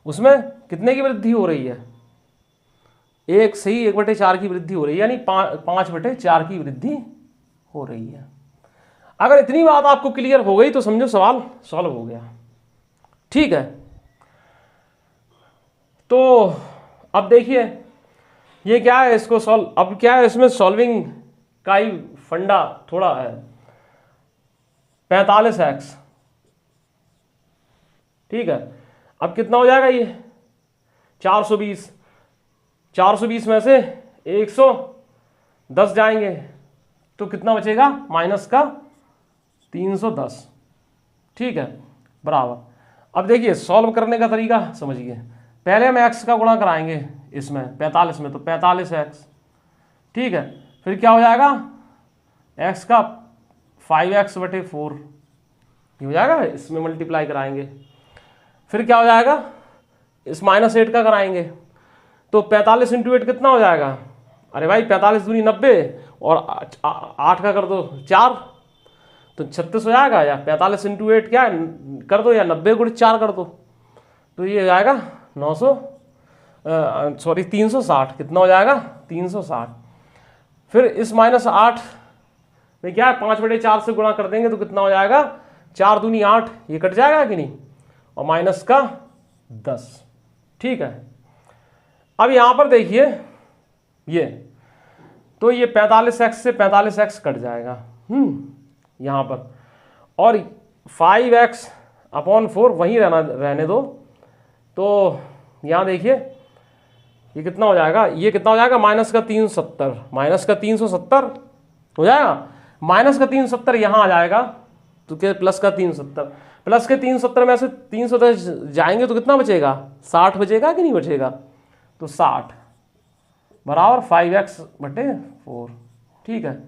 उसमें कितने की वृद्धि हो रही है, 1/4 की वृद्धि हो रही है, यानी 5/4 की वृद्धि हो रही है। अगर इतनी बात आपको क्लियर हो गई तो समझो सवाल सॉल्व हो गया। ठीक है, तो अब देखिए ये क्या है, इसको सॉल्व, अब क्या है इसमें सॉल्विंग का ही फंडा थोड़ा है। 45x, ठीक है, अब कितना हो जाएगा ये 420 में से 110 जाएंगे तो कितना बचेगा माइनस का 310, ठीक है, बराबर। अब देखिए सॉल्व करने का तरीका समझिए, पहले हम x का गुणा कराएंगे इसमें 45 में, तो 45x, ठीक है, फिर क्या हो जाएगा x का 5x/4 ये हो जाएगा, इसमें मल्टीप्लाई कराएंगे, फिर क्या हो जाएगा इस -8 का कराएंगे, तो 45 × 8 कितना हो जाएगा, अरे भाई 45 दूनी 90 और 8 का कर दो 4 तो 36 हो जाएगा, या 45 × 8 क्या कर दो, या 90 × 4 कर दो, तो ये हो जाएगा 360, कितना हो जाएगा 360। फिर इस -8 में क्या है 5/4 से गुणा कर देंगे तो कितना हो जाएगा 4 दूनी 8, ये कट जाएगा कि नहीं, और माइनस का 10, ठीक है। अब यहां पर देखिए ये, तो ये 45x से 45x कट जाएगा यहां पर, और 5x/4 वहीं रहने दो, तो यहां देखिए ये कितना हो जाएगा, ये कितना हो जाएगा -370, -370 हो जाएगा, -370 यहां आ जाएगा तो क्या +370, +370 में से 310 जाएंगे तो कितना बचेगा 60 बचेगा कि नहीं बचेगा, तो 60 बराबर 5x/4, ठीक है,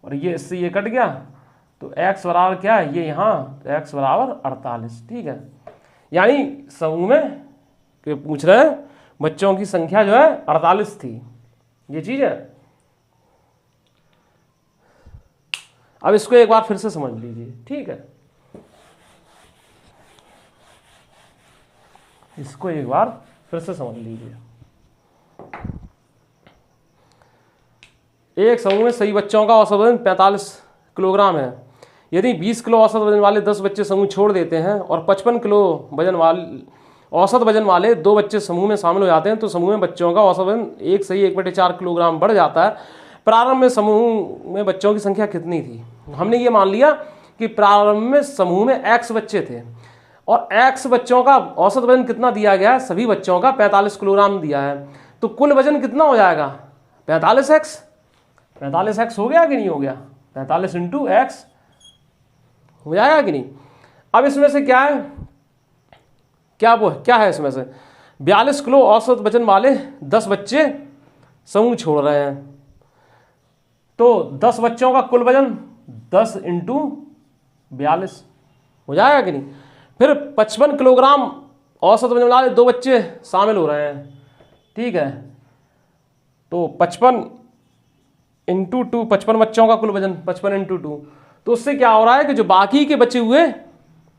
और ये इससे ये कट गया तो x बराबर क्या है, ये यहाँ x बराबर 48, ठीक है। यानी समूह में के पूछ रहे हैं बच्चों की संख्या जो है 48 थी, ये चीज है। अब इसको एक बार फिर से समझ लीजिए, ठीक है, इसको एक बार फिर से समझ लीजिए। एक समूह में सही बच्चों का औसत वजन 45 किलोग्राम है। यदि 20 किलो औसत वजन वाले 10 बच्चे समूह छोड़ देते हैं और 55 किलो औसत वजन वाले 2 बच्चे समूह में शामिल हो जाते हैं तो समूह में बच्चों का औसत वजन 1/4 किलोग्राम बढ़ जाता है। प्रारंभ में समूह में बच्चों की संख्या कितनी थी, हमने ये मान लिया कि प्रारंभ में समूह में x बच्चे थे और x बच्चों का औसत वजन कितना दिया गया है, सभी बच्चों का 45 किलोग्राम दिया है, तो कुल वजन कितना हो जाएगा 45x हो गया कि नहीं हो गया, 45 × x हो जाएगा कि नहीं। अब इसमें से क्या है, क्या है इसमें से 42 किलो औसत वजन वाले 10 बच्चे समूह छोड़ रहे हैं, तो 10 बच्चों का कुल वजन 10 × 42 हो जाएगा कि नहीं। फिर 55 किलोग्राम औसत वजन वाले 2 बच्चे शामिल हो रहे हैं, ठीक है, तो 55 × 2, 55 बच्चों का कुल वजन 55 × 2, तो उससे क्या हो रहा है कि जो बाकी के बचे हुए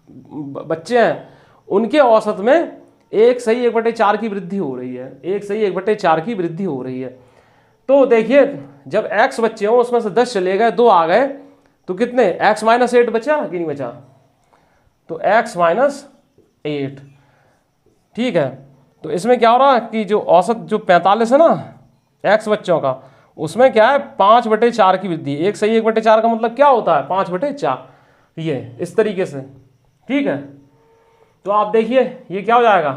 बच्चे हैं उनके औसत में 1/4 की वृद्धि हो रही है, 1/4 की वृद्धि हो रही है। तो देखिए जब x बच्चे हों उसमें से 10 चले गए 2 आ गए तो कितने x -8 बचा कि नहीं बचा, तो x -8, ठीक है। तो इसमें क्या हो रहा है कि जो औसत जो 45 है ना x बच्चों का, उसमें क्या है 5/4 की वृद्धि, 1/4 का मतलब क्या होता है 5/4, ये इस तरीके से, ठीक है। तो आप देखिए ये क्या हो जाएगा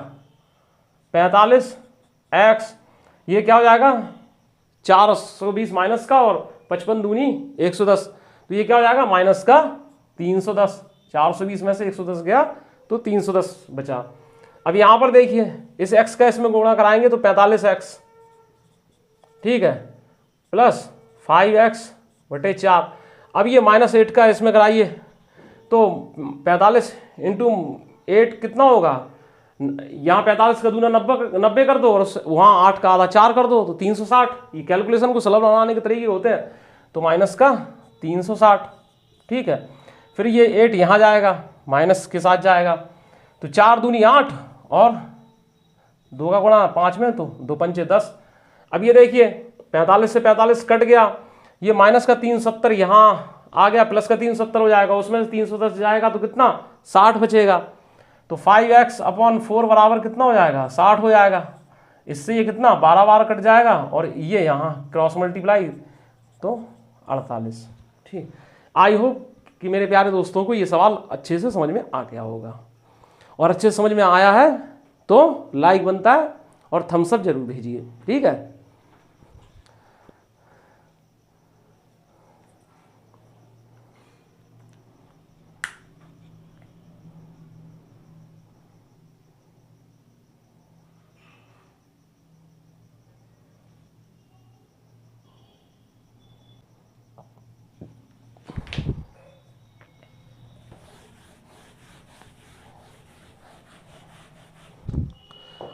45x, ये क्या हो जाएगा 420 माइनस का और 55 दूनी 110, तो ये क्या हो जाएगा -का 310, 420 में से 110 गया तो 310 बचा। अब यहाँ पर देखिए इस x का इसमें गुणा कराएंगे तो 45x, ठीक है, प्लस 5x/4। अब ये -8 का इसमें कराइए तो 45 इंटू 8 कितना होगा, यहाँ 45 का दूना 90 कर दो और वहाँ 8 का आधा 4 कर दो तो 360। ये कैलकुलेशन को सरल बनाने के तरीके होते हैं। तो माइनस का 360, ठीक है। फिर ये 8 यहाँ जाएगा, माइनस के साथ जाएगा, तो 4 दूनी 8 और 2 का गुणा 5 में तो 2 पंचे 10। अब ये देखिए 45 से 45 कट गया, ये माइनस का 370 यहाँ आ गया, प्लस का 370 हो जाएगा, उसमें से 310 जाएगा तो कितना 60 बचेगा। तो 5x/4 बराबर कितना हो जाएगा 60 हो जाएगा। इससे ये कितना 12 बार कट जाएगा और ये यहाँ क्रॉस मल्टीप्लाई तो 48। ठीक, आई होप कि मेरे प्यारे दोस्तों को ये सवाल अच्छे से समझ में आ गया होगा, और अच्छे से समझ में आया है तो लाइक बनता है और थम्स अप जरूर भेजिए, ठीक है।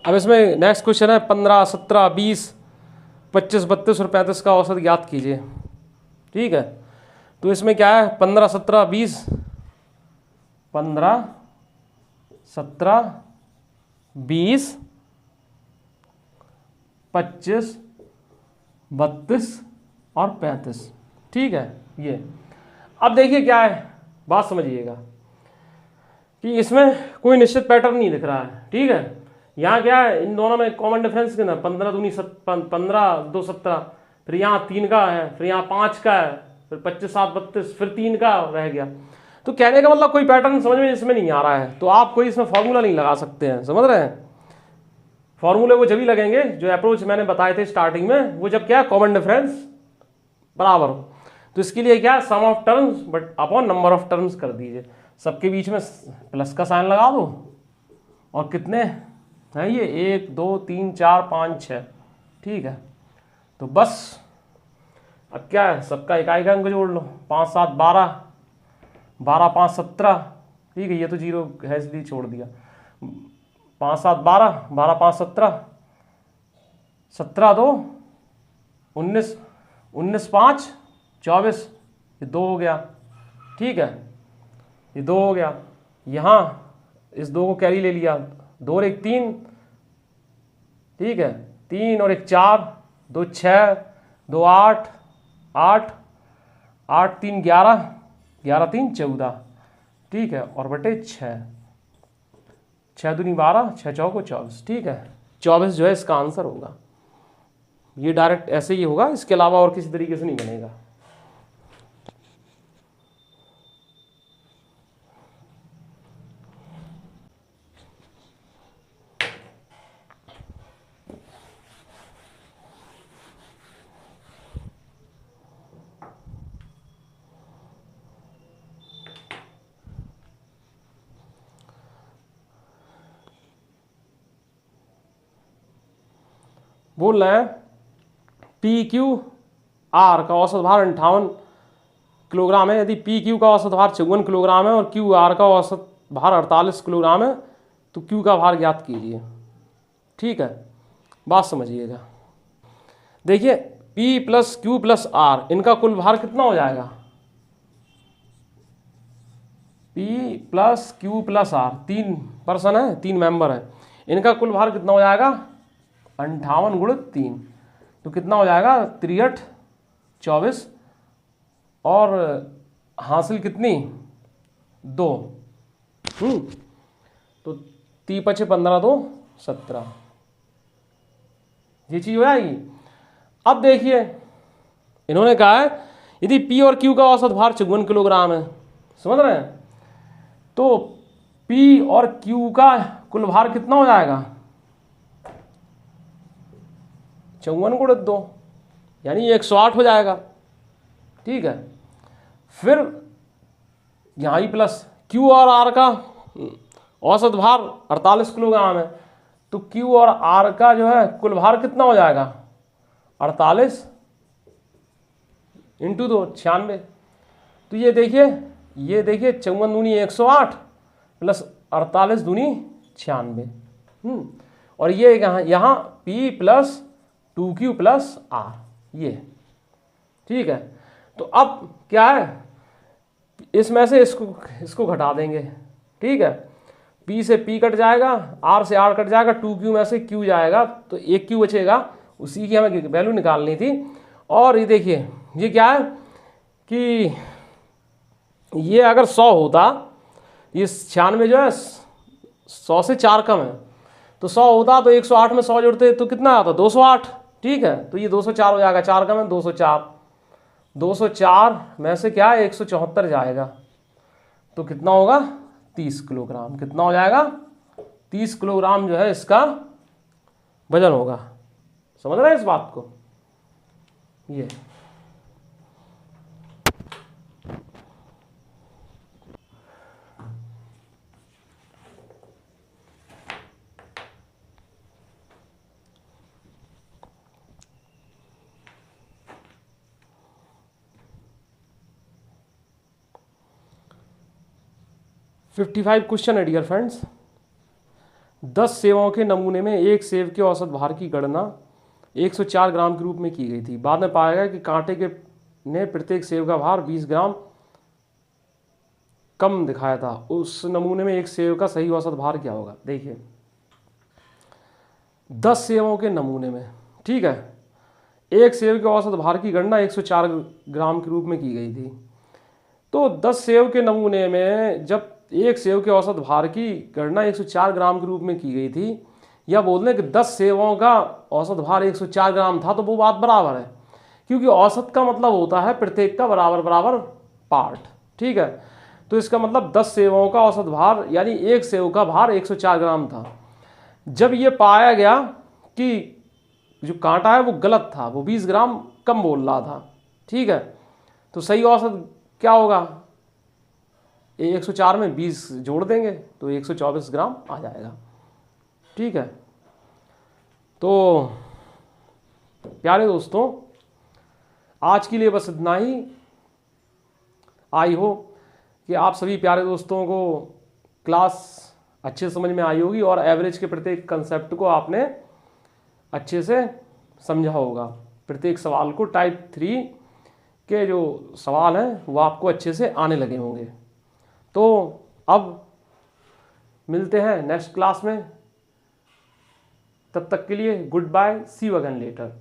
अब इसमें नेक्स्ट क्वेश्चन है 15, 17, 20, 25, 32 और 35 का औसत ज्ञात कीजिए, ठीक है। तो इसमें क्या है 15, 17, 20, 15, 17, 20, 25, 32 और 35, ठीक है। ये अब देखिए क्या है, बात समझिएगा कि इसमें कोई निश्चित पैटर्न नहीं दिख रहा है, ठीक है। यहाँ क्या है, इन दोनों में कॉमन डिफरेंस कितना, 15 दूनी 15, 2 17, फिर यहाँ 3 का है, फिर यहाँ 5 का है, फिर 25, 7, 32, फिर 3 का रह गया। तो कहने का मतलब कोई पैटर्न समझ में इसमें नहीं आ रहा है, तो आप कोई इसमें फॉर्मूला नहीं लगा सकते हैं, समझ रहे हैं। फॉर्मूले वो जब ही लगेंगे जो अप्रोच मैंने बताए थे स्टार्टिंग में, वो जब क्या कॉमन डिफरेंस बराबर हो। तो इसके लिए क्या sum of terms but upon number of terms कर दीजिए, सबके बीच में प्लस का साइन लगा दो, और कितने है ये 1, 2, 3, 4, 5, 6, ठीक है। तो बस अब क्या है, सबका इकाई का अंक जोड़ लो, 5, 7, 12, 12, 5, 17, ठीक है। ये तो जीरो है इसलिए छोड़ दिया, 5, 7, 12, 12, 5, 17, 17, 2, 19, 19, 5, 24, ये 2 हो गया, ठीक है। ये 2 हो गया, यहाँ इस 2 को कैरी ले लिया, 2 और 1 3, ठीक है, 3 और 1 4, 2 6, 2 8, 8, 8 3 11, 11 3 14, ठीक है, और बटे 6, 6 दूनी 12, 6 चौको 24, ठीक है। 24 जो है इसका आंसर होगा। ये डायरेक्ट ऐसे ही होगा, इसके अलावा और किसी तरीके से नहीं बनेगा। बोल रहे हैं PQR का औसत भार 58 किलोग्राम है। यदि PQ का औसत भार 54 किलोग्राम है और QR का औसत भार 48 किलोग्राम है तो Q का भार ज्ञात कीजिए, ठीक है। बात समझिएगा, देखिए P + Q + R इनका कुल भार कितना हो जाएगा, P + Q + R 3 पर्सन है, 3 मेंबर है, इनका कुल भार कितना हो जाएगा 58 × 3, तो कितना हो जाएगा 63, 24 और हासिल कितनी 2, तो 3 × 5 = 15, 2 17, ये चीज हो जाएगी। अब देखिए इन्होंने कहा है यदि P और Q का औसत भार 54 किलोग्राम है, समझ रहे हैं, तो P और Q का कुल भार कितना हो जाएगा 54 × 2, यानी 108 हो जाएगा, ठीक है। फिर यहाँ ही प्लस क्यू और आर का औसत भार 48 किलोग्राम है, तो क्यू और आर का जो है कुल भार कितना हो जाएगा 48 इंटू 2 96। तो ये देखिए 54 दूनी 108 प्लस 48 दूनी 96। और ये यहाँ P plus 2Q plus R, ये ठीक है। तो अब क्या है, इसमें से इसको घटा देंगे, ठीक है। P से P कट जाएगा, R से R कट जाएगा, 2Q में से Q जाएगा, तो एक Q बचेगा, उसी की हमें वैल्यू निकालनी थी। और ये देखिए ये क्या है कि ये अगर 100 होता, ये 96 जो है 100 से 4 कम है, तो 100 होता तो 108 में 100 जोड़ते तो कितना आता 208, ठीक है। तो ये 204 हो जाएगा, 4 कम है 204 में से क्या है 174 जाएगा, तो कितना होगा 30 किलोग्राम। कितना हो जाएगा 30 किलोग्राम जो है इसका वजन होगा। समझ रहे हैं इस बात को? ये 55 क्वेश्चन है डियर फ्रेंड्स। 10 सेवों के नमूने में एक सेव के औसत भार की गणना 104 ग्राम के रूप में की गई थी। बाद में पाया गया कि कांटे के ने प्रत्येक सेव का भार 20 ग्राम कम दिखाया था। उस नमूने में एक सेव का सही औसत भार क्या होगा? देखिए 10 सेवों के नमूने में, ठीक है, एक सेव के औसत भार की गणना 104 ग्राम के रूप में की गई थी। तो 10 सेव के नमूने में जब एक सेव के औसत भार की गणना 104 ग्राम के रूप में की गई थी, या बोल दें कि 10 सेवों का औसत भार 104 ग्राम था, तो वो बात बराबर है, क्योंकि औसत का मतलब होता है प्रत्येक का बराबर बराबर पार्ट, ठीक है। तो इसका मतलब 10 सेवों का औसत भार यानी एक सेव का भार 104 ग्राम था। जब ये पाया गया कि जो कांटा है वो गलत था, वो 20 ग्राम कम बोल रहा था, ठीक है, तो सही औसत क्या होगा? 104 में 20 जोड़ देंगे तो 124 ग्राम आ जाएगा, ठीक है। तो प्यारे दोस्तों आज के लिए बस इतना ही। आई हो कि आप सभी प्यारे दोस्तों को क्लास अच्छे समझ में आई होगी और एवरेज के प्रत्येक कंसेप्ट को आपने अच्छे से समझा होगा। प्रत्येक सवाल को टाइप 3 के जो सवाल हैं वो आपको अच्छे से आने लगे होंगे। तो अब मिलते हैं नेक्स्ट क्लास में, तब तक के लिए good bye, see you again letter.